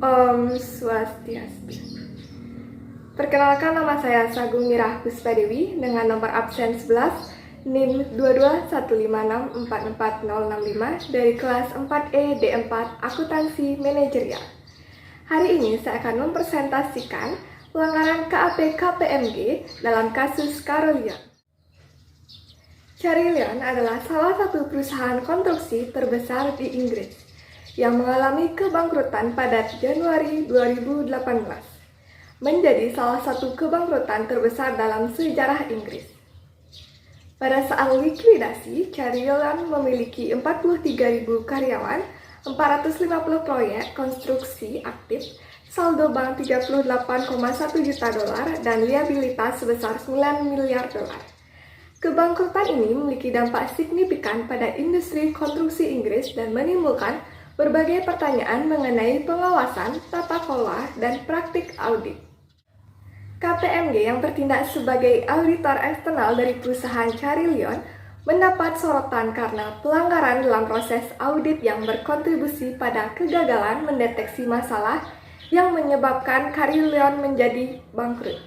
Om Swastiastu. Perkenalkan, nama saya Sagung Mirah Puspadewi dengan nomor absen 11 NIM 221564465 dari kelas 4E D4 Akuntansi Manajerial. Hari ini saya akan mempresentasikan pelanggaran KAP KPMG dalam kasus Carillon. Carillon adalah salah satu perusahaan konstruksi terbesar di Inggris yang mengalami kebangkrutan pada Januari 2018, menjadi salah satu kebangkrutan terbesar dalam sejarah Inggris. Pada saat likuidasi, Carillon memiliki 43.000 karyawan, 450 proyek konstruksi aktif, saldo bank 38,1 juta dolar, dan liabilitas sebesar 9 miliar dolar. Kebangkrutan ini memiliki dampak signifikan pada industri konstruksi Inggris dan menimbulkan berbagai pertanyaan mengenai pengawasan, tata kelola, dan praktik audit. KPMG yang bertindak sebagai auditor eksternal dari perusahaan Carillon mendapat sorotan karena pelanggaran dalam proses audit yang berkontribusi pada kegagalan mendeteksi masalah yang menyebabkan Carillon menjadi bangkrut.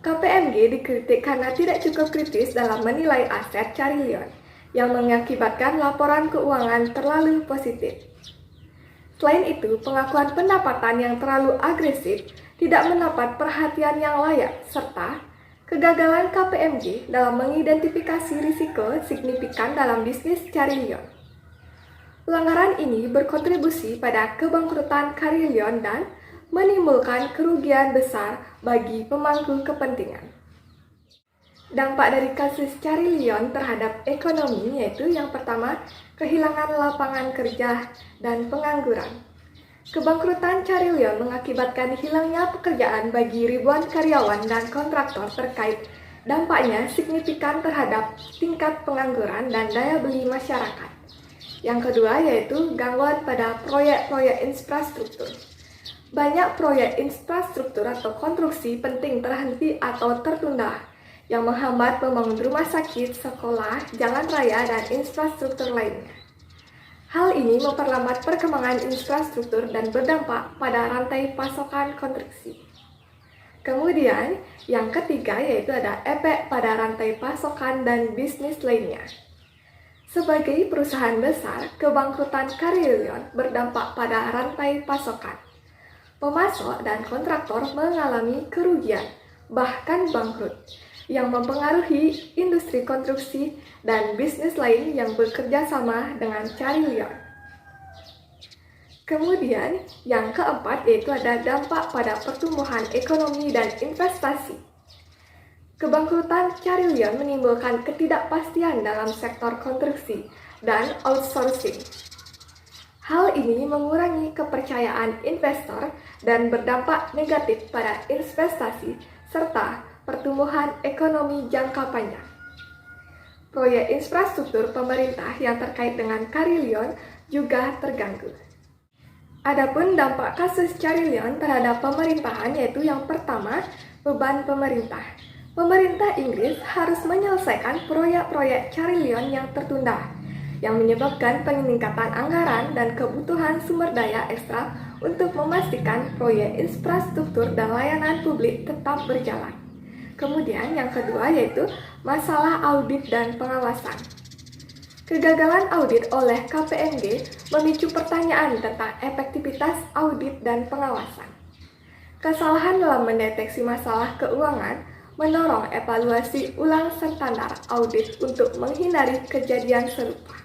KPMG dikritik karena tidak cukup kritis dalam menilai aset Carillon, yang mengakibatkan laporan keuangan terlalu positif. Selain itu, pengakuan pendapatan yang terlalu agresif tidak mendapat perhatian yang layak, serta kegagalan KPMG dalam mengidentifikasi risiko signifikan dalam bisnis Carillon. Pelanggaran ini berkontribusi pada kebangkrutan Carillon dan menimbulkan kerugian besar bagi pemangku kepentingan. Dampak dari kasus Carillon terhadap ekonomi yaitu yang pertama, kehilangan lapangan kerja dan pengangguran. Kebangkrutan Carillon mengakibatkan hilangnya pekerjaan bagi ribuan karyawan dan kontraktor terkait. Dampaknya signifikan terhadap tingkat pengangguran dan daya beli masyarakat. Yang kedua yaitu gangguan pada proyek-proyek infrastruktur. Banyak proyek infrastruktur atau konstruksi penting terhenti atau tertunda, yang menghambat pembangunan rumah sakit, sekolah, jalan raya, dan infrastruktur lainnya. Hal ini memperlambat perkembangan infrastruktur dan berdampak pada rantai pasokan konstruksi. Kemudian, yang ketiga yaitu ada efek pada rantai pasokan dan bisnis lainnya. Sebagai perusahaan besar, kebangkrutan Carillon berdampak pada rantai pasokan. Pemasok dan kontraktor mengalami kerugian, bahkan bangkrut, yang mempengaruhi industri konstruksi dan bisnis lain yang bekerja sama dengan Carillon. Kemudian, yang keempat yaitu ada dampak pada pertumbuhan ekonomi dan investasi. Keangkrutan Carillon menimbulkan ketidakpastian dalam sektor konstruksi dan outsourcing. Hal ini mengurangi kepercayaan investor dan berdampak negatif pada investasi serta pertumbuhan ekonomi jangka panjang. Proyek infrastruktur pemerintah yang terkait dengan Carillon juga terganggu. Adapun dampak kasus Carillon terhadap pemerintahan yaitu yang pertama, beban pemerintah. Pemerintah Inggris harus menyelesaikan proyek-proyek Carillon yang tertunda, yang menyebabkan peningkatan anggaran dan kebutuhan sumber daya ekstra untuk memastikan proyek infrastruktur dan layanan publik tetap berjalan. Kemudian yang kedua yaitu masalah audit dan pengawasan. Kegagalan audit oleh KPMG memicu pertanyaan tentang efektivitas audit dan pengawasan. Kesalahan dalam mendeteksi masalah keuangan mendorong evaluasi ulang standar audit untuk menghindari kejadian serupa.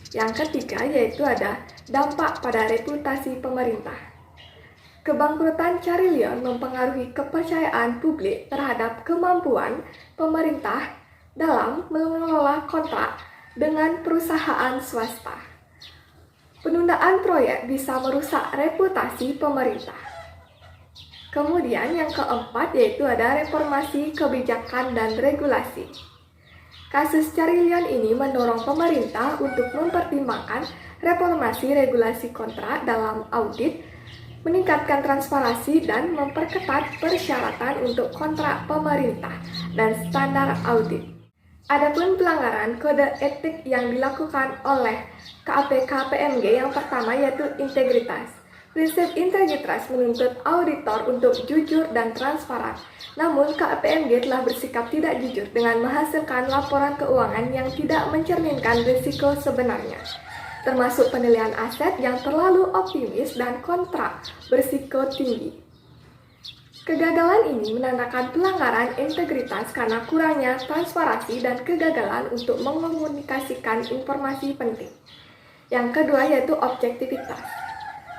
Yang ketiga yaitu ada dampak pada reputasi pemerintah. Kebangkrutan Carillon mempengaruhi kepercayaan publik terhadap kemampuan pemerintah dalam mengelola kontrak dengan perusahaan swasta. Penundaan proyek bisa merusak reputasi pemerintah. Kemudian yang keempat yaitu ada reformasi kebijakan dan regulasi. Kasus Carillon ini mendorong pemerintah untuk mempertimbangkan reformasi regulasi kontrak dalam audit, meningkatkan transparansi dan memperketat persyaratan untuk kontrak pemerintah dan standar audit. Adapun pelanggaran kode etik yang dilakukan oleh KAP KPMG yang pertama yaitu integritas. Prinsip integritas menuntut auditor untuk jujur dan transparan. Namun, KPMG telah bersikap tidak jujur dengan menghasilkan laporan keuangan yang tidak mencerminkan risiko sebenarnya, termasuk penilaian aset yang terlalu optimis dan kontrak berisiko tinggi. Kegagalan ini menandakan pelanggaran integritas karena kurangnya transparansi dan kegagalan untuk mengkomunikasikan informasi penting. Yang kedua yaitu objektivitas.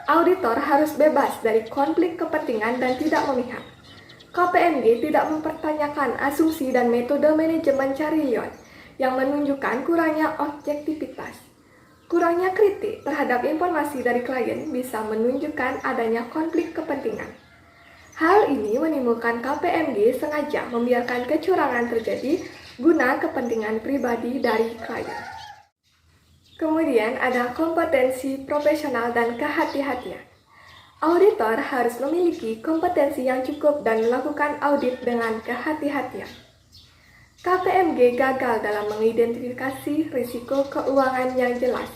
Auditor harus bebas dari konflik kepentingan dan tidak memihak. KPMG tidak mempertanyakan asumsi dan metode manajemen Carillon yang menunjukkan kurangnya objektivitas. Kurangnya kritik terhadap informasi dari klien bisa menunjukkan adanya konflik kepentingan. Hal ini menimbulkan KPMG sengaja membiarkan kecurangan terjadi guna kepentingan pribadi dari klien. Kemudian ada kompetensi profesional dan kehati-hatian. Auditor harus memiliki kompetensi yang cukup dan melakukan audit dengan kehati-hatian. KPMG gagal dalam mengidentifikasi risiko keuangan yang jelas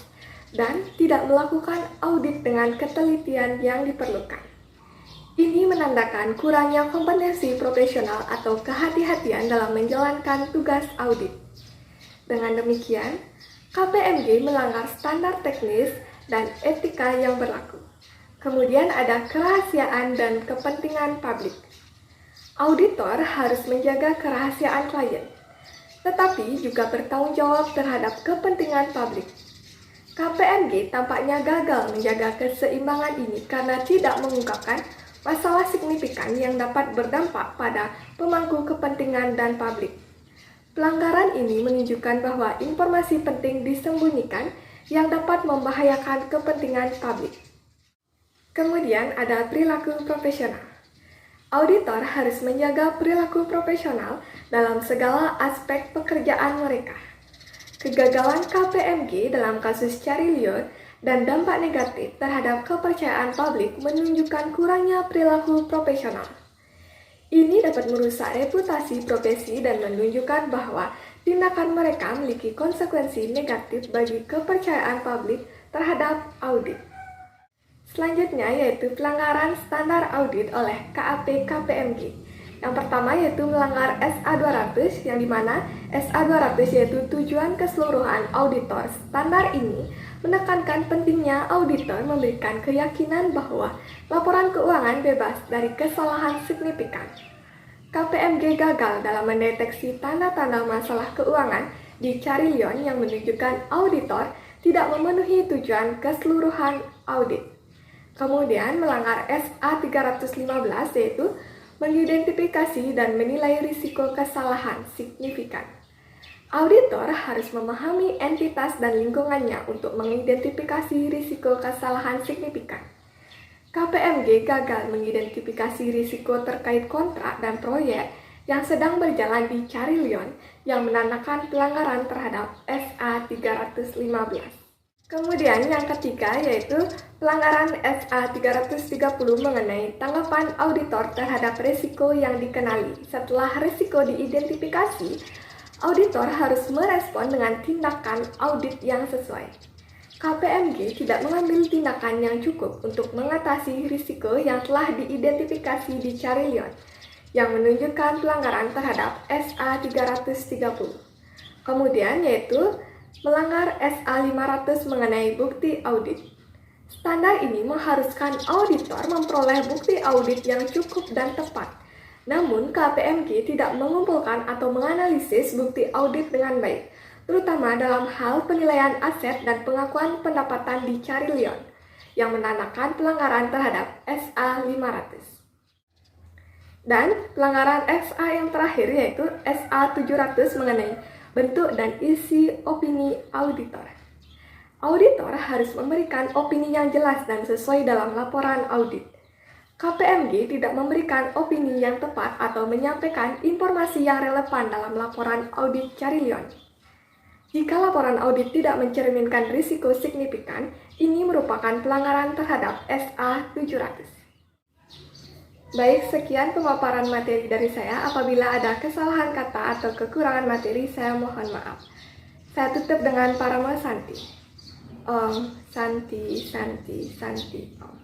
dan tidak melakukan audit dengan ketelitian yang diperlukan. Ini menandakan kurangnya kompetensi profesional atau kehati-hatian dalam menjalankan tugas audit. Dengan demikian, KPMG melanggar standar teknis dan etika yang berlaku. Kemudian ada kerahasiaan dan kepentingan publik. Auditor harus menjaga kerahasiaan klien, tetapi juga bertanggung jawab terhadap kepentingan publik. KPMG tampaknya gagal menjaga keseimbangan ini karena tidak mengungkapkan masalah signifikan yang dapat berdampak pada pemangku kepentingan dan publik. Pelanggaran ini menunjukkan bahwa informasi penting disembunyikan yang dapat membahayakan kepentingan publik. Kemudian ada perilaku profesional. Auditor harus menjaga perilaku profesional dalam segala aspek pekerjaan mereka. Kegagalan KPMG dalam kasus Carillon dan dampak negatif terhadap kepercayaan publik menunjukkan kurangnya perilaku profesional. Ini dapat merusak reputasi profesi dan menunjukkan bahwa tindakan mereka memiliki konsekuensi negatif bagi kepercayaan publik terhadap audit. Selanjutnya yaitu pelanggaran standar audit oleh KAP KPMG. Yang pertama yaitu melanggar SA200, yang dimana SA200 yaitu tujuan keseluruhan auditor. Standar ini menekankan pentingnya auditor memberikan keyakinan bahwa laporan keuangan bebas dari kesalahan signifikan. KPMG gagal dalam mendeteksi tanda-tanda masalah keuangan di Carillon yang menunjukkan auditor tidak memenuhi tujuan keseluruhan audit. Kemudian melanggar SA315 yaitu mengidentifikasi dan menilai risiko kesalahan signifikan. Auditor harus memahami entitas dan lingkungannya untuk mengidentifikasi risiko kesalahan signifikan. KPMG gagal mengidentifikasi risiko terkait kontrak dan proyek yang sedang berjalan di Carillon yang menandakan pelanggaran terhadap SA315. Kemudian yang ketiga yaitu pelanggaran SA330 mengenai tanggapan auditor terhadap risiko yang dikenali. Setelah risiko diidentifikasi, auditor harus merespon dengan tindakan audit yang sesuai. KPMG tidak mengambil tindakan yang cukup untuk mengatasi risiko yang telah diidentifikasi di Carillon, yang menunjukkan pelanggaran terhadap SA330. Kemudian yaitu melanggar SA500 mengenai bukti audit. Standar ini mengharuskan auditor memperoleh bukti audit yang cukup dan tepat. Namun, KPMG tidak mengumpulkan atau menganalisis bukti audit dengan baik, terutama dalam hal penilaian aset dan pengakuan pendapatan di Carillon, yang menandakan pelanggaran terhadap SA500. Dan pelanggaran SA yang terakhir yaitu SA700 mengenai bentuk dan isi opini auditor. Auditor harus memberikan opini yang jelas dan sesuai dalam laporan audit. KPMG tidak memberikan opini yang tepat atau menyampaikan informasi yang relevan dalam laporan audit Carillon. Jika laporan audit tidak mencerminkan risiko signifikan, ini merupakan pelanggaran terhadap SA700. Baik, sekian pemaparan materi dari saya. Apabila ada kesalahan kata atau kekurangan materi, saya mohon maaf. Saya tutup dengan Parama Santi. Om Santi Santi Santi Om.